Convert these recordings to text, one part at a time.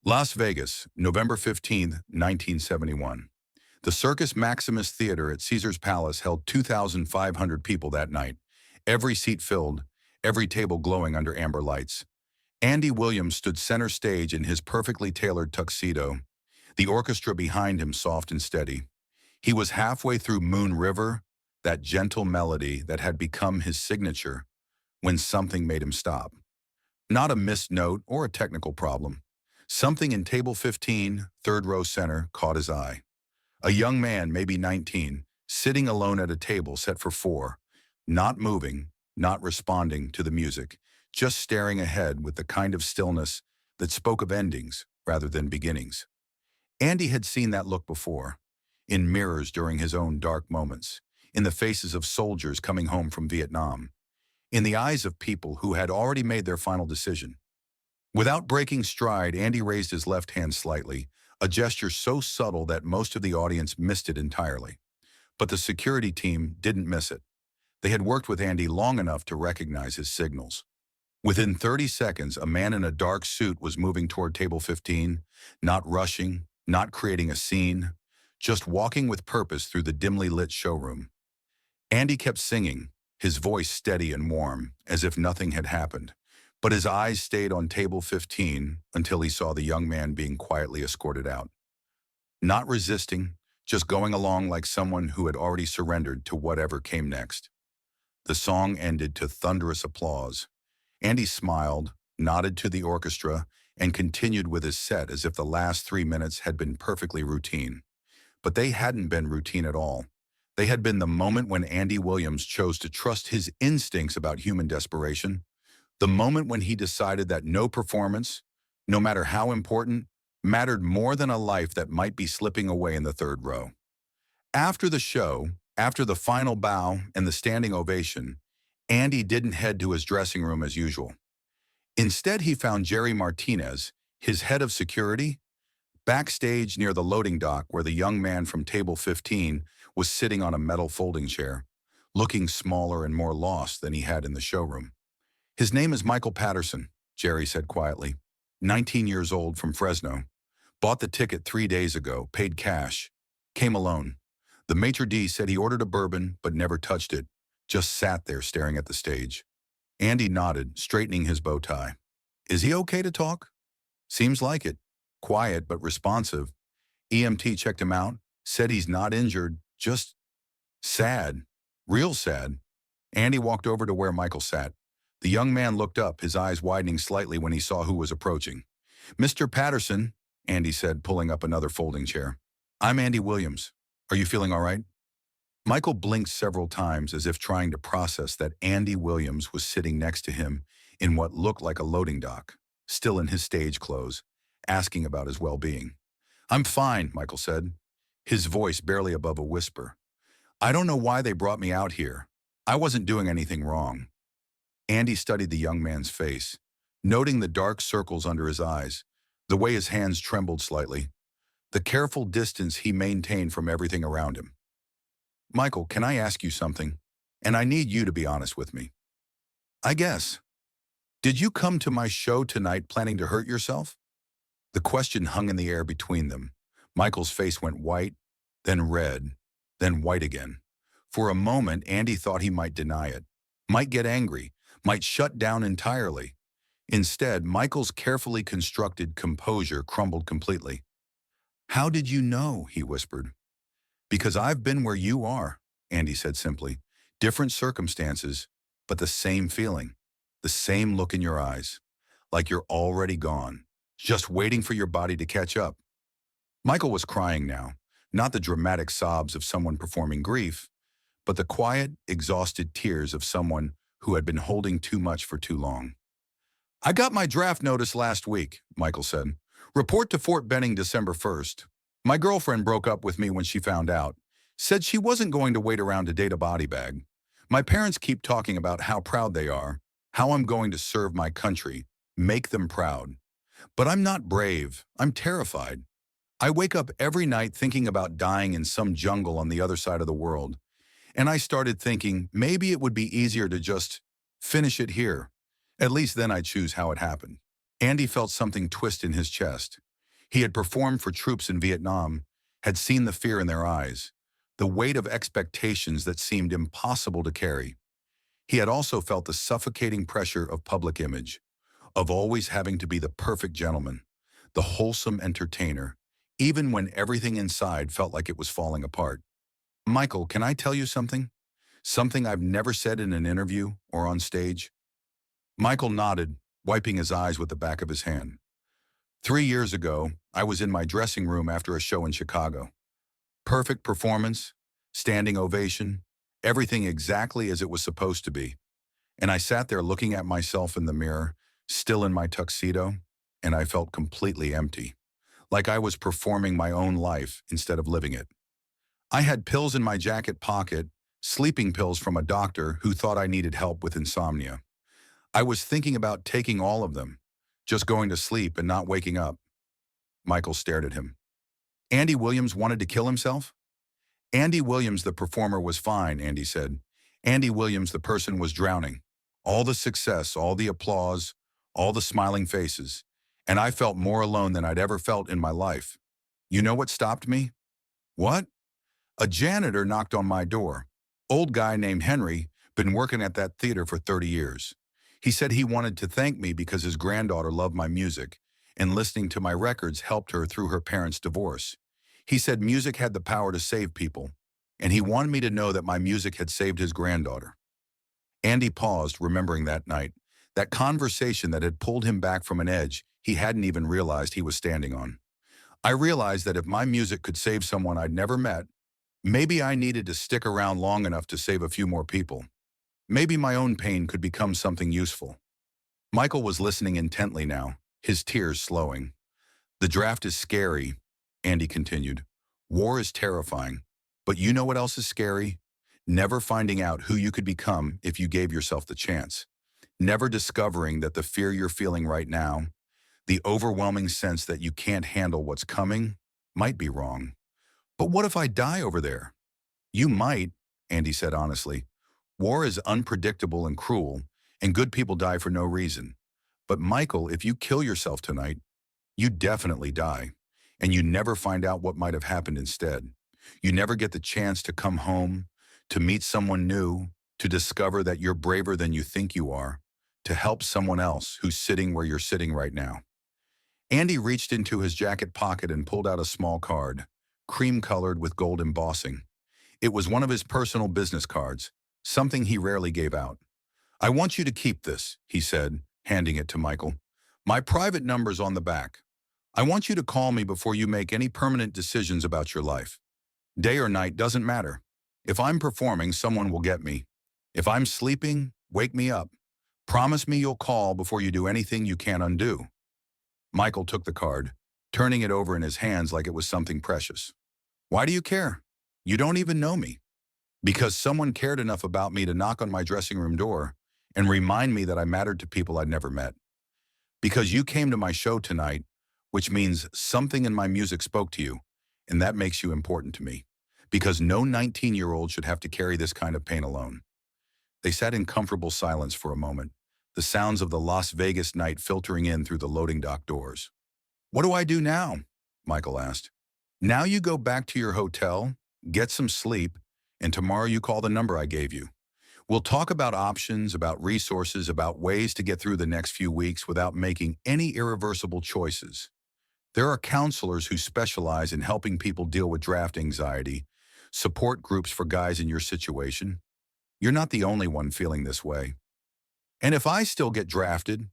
Las Vegas, November 15th, 1971. The Circus Maximus Theater at Caesar's Palace held 2,500 people that night, every seat filled, every table glowing under amber lights. Andy Williams stood center stage in his perfectly tailored tuxedo, the orchestra behind him soft and steady. He was halfway through Moon River, that gentle melody that had become his signature, when something made him stop. Not a missed note or a technical problem. Something in table 15, third row center, caught his eye. A young man, maybe 19, sitting alone at a table set for four, not moving, not responding to the music, just staring ahead with the kind of stillness that spoke of endings rather than beginnings. Andy had seen that look before, in mirrors during his own dark moments, in the faces of soldiers coming home from Vietnam, in the eyes of people who had already made their final decision. Without breaking stride, Andy raised his left hand slightly, a gesture so subtle that most of the audience missed it entirely. But the security team didn't miss it. They had worked with Andy long enough to recognize his signals. Within 30 seconds, a man in a dark suit was moving toward table 15, not rushing, not creating a scene, just walking with purpose through the dimly lit showroom. Andy kept singing, his voice steady and warm, as if nothing had happened. But his eyes stayed on table 15 until he saw the young man being quietly escorted out. Not resisting, just going along like someone who had already surrendered to whatever came next. The song ended to thunderous applause. Andy smiled, nodded to the orchestra, and continued with his set as if the last 3 minutes had been perfectly routine. But they hadn't been routine at all. They had been the moment when Andy Williams chose to trust his instincts about human desperation, the moment when he decided that no performance, no matter how important, mattered more than a life that might be slipping away in the third row. After the show, after the final bow and the standing ovation, Andy didn't head to his dressing room as usual. Instead, he found Jerry Martinez, his head of security, backstage near the loading dock where the young man from table 15 was sitting on a metal folding chair, looking smaller and more lost than he had in the showroom. "His name is Michael Patterson," Jerry said quietly. 19 years old, from Fresno. Bought the ticket 3 days ago, paid cash. Came alone. The maitre d' said he ordered a bourbon but never touched it, just sat there staring at the stage. Andy nodded, straightening his bow tie. "Is he okay to talk?" "Seems like it. Quiet but responsive. EMT checked him out, said he's not injured, just sad. Real sad." Andy walked over to where Michael sat. The young man looked up, his eyes widening slightly when he saw who was approaching. "Mr. Patterson," Andy said, pulling up another folding chair. "I'm Andy Williams. Are you feeling all right?" Michael blinked several times as if trying to process that Andy Williams was sitting next to him in what looked like a loading dock, still in his stage clothes, asking about his well-being. "I'm fine," Michael said, his voice barely above a whisper. "I don't know why they brought me out here. I wasn't doing anything wrong." Andy studied the young man's face, noting the dark circles under his eyes, the way his hands trembled slightly, the careful distance he maintained from everything around him. "Michael, can I ask you something? And I need you to be honest with me." "I guess. Did you come to my show tonight planning to hurt yourself?" The question hung in the air between them. Michael's face went white, then red, then white again. For a moment, Andy thought he might deny it, might get angry, might shut down entirely. Instead, Michael's carefully constructed composure crumbled completely. "How did you know?" he whispered. "Because I've been where you are," Andy said simply. "Different circumstances, but the same feeling, the same look in your eyes, like you're already gone, just waiting for your body to catch up." Michael was crying now, not the dramatic sobs of someone performing grief, but the quiet, exhausted tears of someone who had been holding too much for too long. "I got my draft notice last week," Michael said. "Report to Fort Benning December 1st. My girlfriend broke up with me when she found out. Said she wasn't going to wait around to date a body bag. My parents keep talking about how proud they are, how I'm going to serve my country, make them proud. But I'm not brave. I'm terrified. I wake up every night thinking about dying in some jungle on the other side of the world. And I started thinking maybe it would be easier to just finish it here. At least then I'd choose how it happened." Andy felt something twist in his chest. He had performed for troops in Vietnam, had seen the fear in their eyes, the weight of expectations that seemed impossible to carry. He had also felt the suffocating pressure of public image, of always having to be the perfect gentleman, the wholesome entertainer, even when everything inside felt like it was falling apart. Michael, can I tell you something? Something I've never said in an interview or on stage? Michael nodded, wiping his eyes with the back of his hand. 3 years ago, I was in my dressing room after a show in Chicago. Perfect performance, standing ovation, everything exactly as it was supposed to be. And I sat there looking at myself in the mirror, still in my tuxedo, and I felt completely empty, like I was performing my own life instead of living it. I had pills in my jacket pocket, sleeping pills from a doctor who thought I needed help with insomnia. I was thinking about taking all of them, just going to sleep and not waking up. Michael stared at him. Andy Williams wanted to kill himself? Andy Williams, the performer, was fine, Andy said. Andy Williams, the person, was drowning. All the success, all the applause, all the smiling faces. And I felt more alone than I'd ever felt in my life. You know what stopped me? What? A janitor knocked on my door. Old guy named Henry, been working at that theater for 30 years. He said he wanted to thank me because his granddaughter loved my music, and listening to my records helped her through her parents' divorce. He said music had the power to save people, and he wanted me to know that my music had saved his granddaughter. Andy paused, remembering that night, that conversation that had pulled him back from an edge he hadn't even realized he was standing on. I realized that if my music could save someone I'd never met, maybe I needed to stick around long enough to save a few more people. Maybe my own pain could become something useful. Michael was listening intently now, his tears slowing. The draft is scary, Andy continued. War is terrifying. But you know what else is scary? Never finding out who you could become if you gave yourself the chance. Never discovering that the fear you're feeling right now, the overwhelming sense that you can't handle what's coming, might be wrong. But what if I die over there? You might, Andy said honestly. War is unpredictable and cruel, and good people die for no reason. But Michael, if you kill yourself tonight, you definitely die, and you never find out what might have happened instead. You never get the chance to come home, to meet someone new, to discover that you're braver than you think you are, to help someone else who's sitting where you're sitting right now. Andy reached into his jacket pocket and pulled out a small card, cream-colored with gold embossing. It was one of his personal business cards, something he rarely gave out. I want you to keep this, he said, handing it to Michael. My private number's on the back. I want you to call me before you make any permanent decisions about your life. Day or night doesn't matter. If I'm performing, someone will get me. If I'm sleeping, wake me up. Promise me you'll call before you do anything you can't undo. Michael took the card, turning it over in his hands like it was something precious. Why do you care? You don't even know me. Because someone cared enough about me to knock on my dressing room door and remind me that I mattered to people I'd never met. Because you came to my show tonight, which means something in my music spoke to you, and that makes you important to me. Because no 19-year-old should have to carry this kind of pain alone. They sat in comfortable silence for a moment, the sounds of the Las Vegas night filtering in through the loading dock doors. What do I do now? Michael asked. Now you go back to your hotel, get some sleep, and tomorrow you call the number I gave you. We'll talk about options, about resources, about ways to get through the next few weeks without making any irreversible choices. There are counselors who specialize in helping people deal with draft anxiety, support groups for guys in your situation. You're not the only one feeling this way. And if I still get drafted,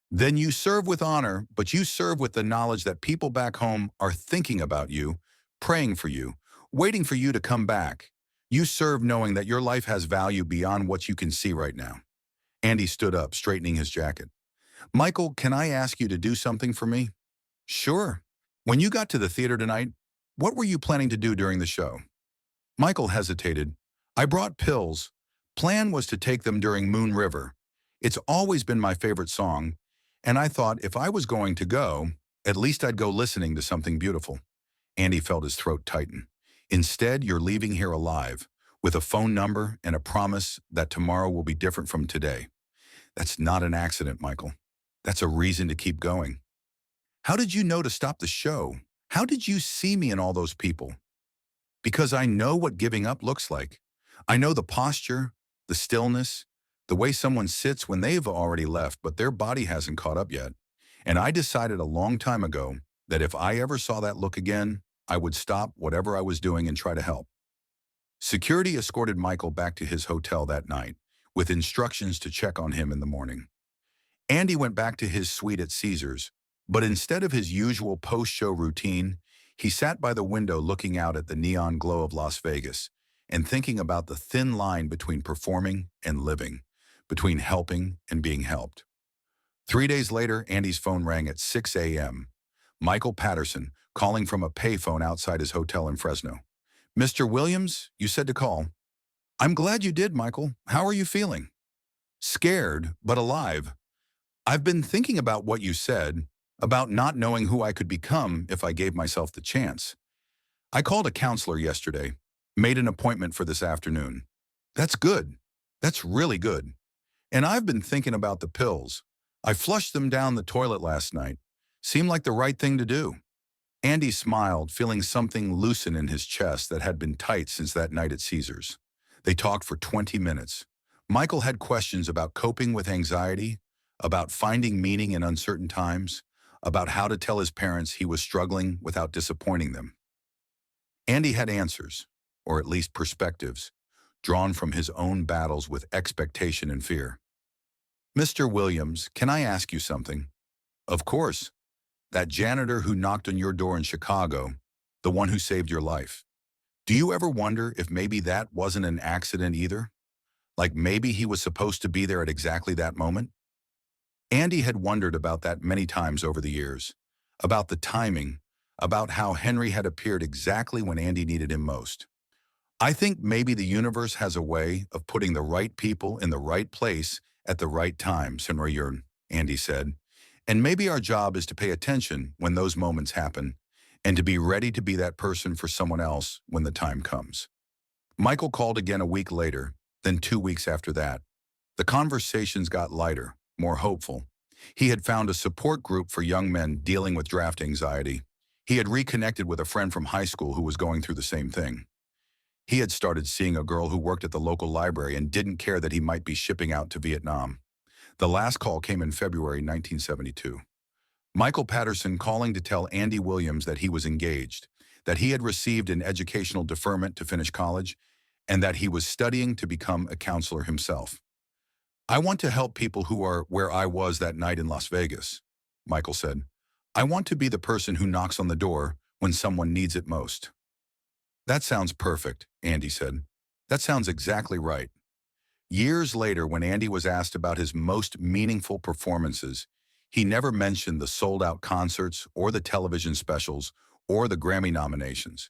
then you serve with honor, but you serve with the knowledge that people back home are thinking about you, praying for you, waiting for you to come back. You serve knowing that your life has value beyond what you can see right now. Andy stood up, straightening his jacket. Michael, can I ask you to do something for me? Sure. When you got to the theater tonight, what were you planning to do during the show? Michael hesitated. I brought pills. Plan was to take them during Moon River. It's always been my favorite song, and I thought if I was going to go, at least I'd go listening to something beautiful. Andy felt his throat tighten. Instead, you're leaving here alive, with a phone number and a promise that tomorrow will be different from today. That's not an accident, Michael. That's a reason to keep going. How did you know to stop the show? How did you see me in all those people? Because I know what giving up looks like. I know the posture, the stillness, the way someone sits when they've already left, but their body hasn't caught up yet. And I decided a long time ago that if I ever saw that look again, I would stop whatever I was doing and try to help. Security escorted Michael back to his hotel that night, with instructions to check on him in the morning. Andy went back to his suite at Caesars, but instead of his usual post-show routine, he sat by the window looking out at the neon glow of Las Vegas and thinking about the thin line between performing and living, between helping and being helped. 3 days later, Andy's phone rang at 6 a.m. Michael Patterson, calling from a payphone outside his hotel in Fresno. "Mr. Williams, you said to call." "I'm glad you did, Michael. How are you feeling?" "Scared, but alive. I've been thinking about what you said, about not knowing who I could become if I gave myself the chance. I called a counselor yesterday, made an appointment for this afternoon." "That's good. That's really good. And I've been thinking about the pills. I flushed them down the toilet last night. Seemed like the right thing to do." Andy smiled, feeling something loosen in his chest that had been tight since that night at Caesars. They talked for 20 minutes. Michael had questions about coping with anxiety, about finding meaning in uncertain times, about how to tell his parents he was struggling without disappointing them. Andy had answers, or at least perspectives, drawn from his own battles with expectation and fear. "Mr. Williams, can I ask you something?" "Of course. That janitor who knocked on your door in Chicago, the one who saved your life. Do you ever wonder if maybe that wasn't an accident either? Like maybe he was supposed to be there at exactly that moment?" Andy had wondered about that many times over the years, about the timing, about how Henry had appeared exactly when Andy needed him most. "I think maybe the universe has a way of putting the right people in the right place at the right time, Senor Yern," Andy said. "And maybe our job is to pay attention when those moments happen and to be ready to be that person for someone else when the time comes." Michael called again a week later, then 2 weeks after that. The conversations got lighter, more hopeful. He had found a support group for young men dealing with draft anxiety. He had reconnected with a friend from high school who was going through the same thing. He had started seeing a girl who worked at the local library and didn't care that he might be shipping out to Vietnam. The last call came in February 1972. Michael Patterson calling to tell Andy Williams that he was engaged, that he had received an educational deferment to finish college, and that he was studying to become a counselor himself. "I want to help people who are where I was that night in Las Vegas," Michael said. "I want to be the person who knocks on the door when someone needs it most." "That sounds perfect," Andy said. "That sounds exactly right." Years later, when Andy was asked about his most meaningful performances, he never mentioned the sold-out concerts or the television specials or the Grammy nominations.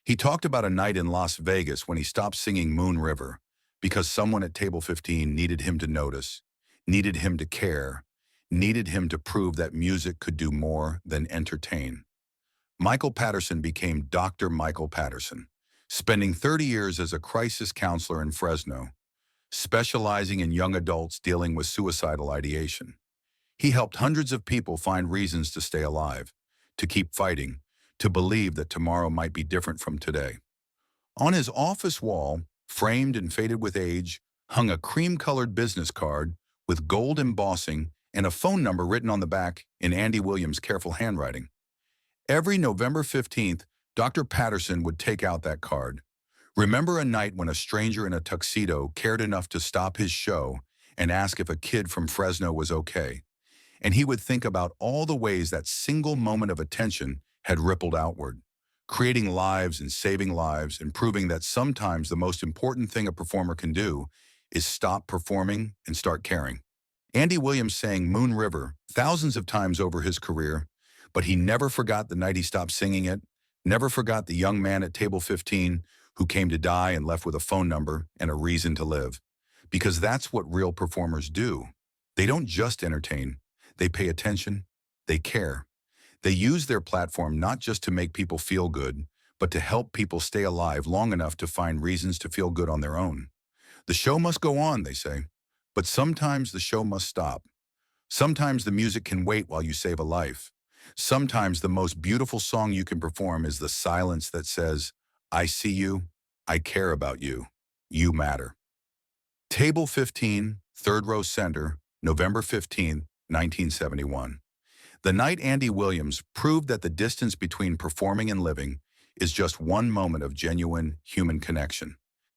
He talked about a night in Las Vegas when he stopped singing Moon River because someone at Table 15 needed him to notice, needed him to care, needed him to prove that music could do more than entertain. Michael Patterson became Dr. Michael Patterson, spending 30 years as a crisis counselor in Fresno, specializing in young adults dealing with suicidal ideation. He helped hundreds of people find reasons to stay alive, to keep fighting, to believe that tomorrow might be different from today. On his office wall, framed and faded with age, hung a cream-colored business card with gold embossing and a phone number written on the back in Andy Williams' careful handwriting. Every November 15th, Dr. Patterson would take out that card. Remember a night when a stranger in a tuxedo cared enough to stop his show and ask if a kid from Fresno was okay? And he would think about all the ways that single moment of attention had rippled outward, creating lives and saving lives and proving that sometimes the most important thing a performer can do is stop performing and start caring. Andy Williams sang Moon River thousands of times over his career, but he never forgot the night he stopped singing it, never forgot the young man at Table 15 who came to die and left with a phone number and a reason to live. Because that's what real performers do. They don't just entertain. They pay attention. They care. They use their platform not just to make people feel good, but to help people stay alive long enough to find reasons to feel good on their own. The show must go on, they say, but sometimes the show must stop. Sometimes the music can wait while you save a life. Sometimes the most beautiful song you can perform is the silence that says, I see you, I care about you, you matter. Table 15, third row center, November 15, 1971. The night Andy Williams proved that the distance between performing and living is just one moment of genuine human connection.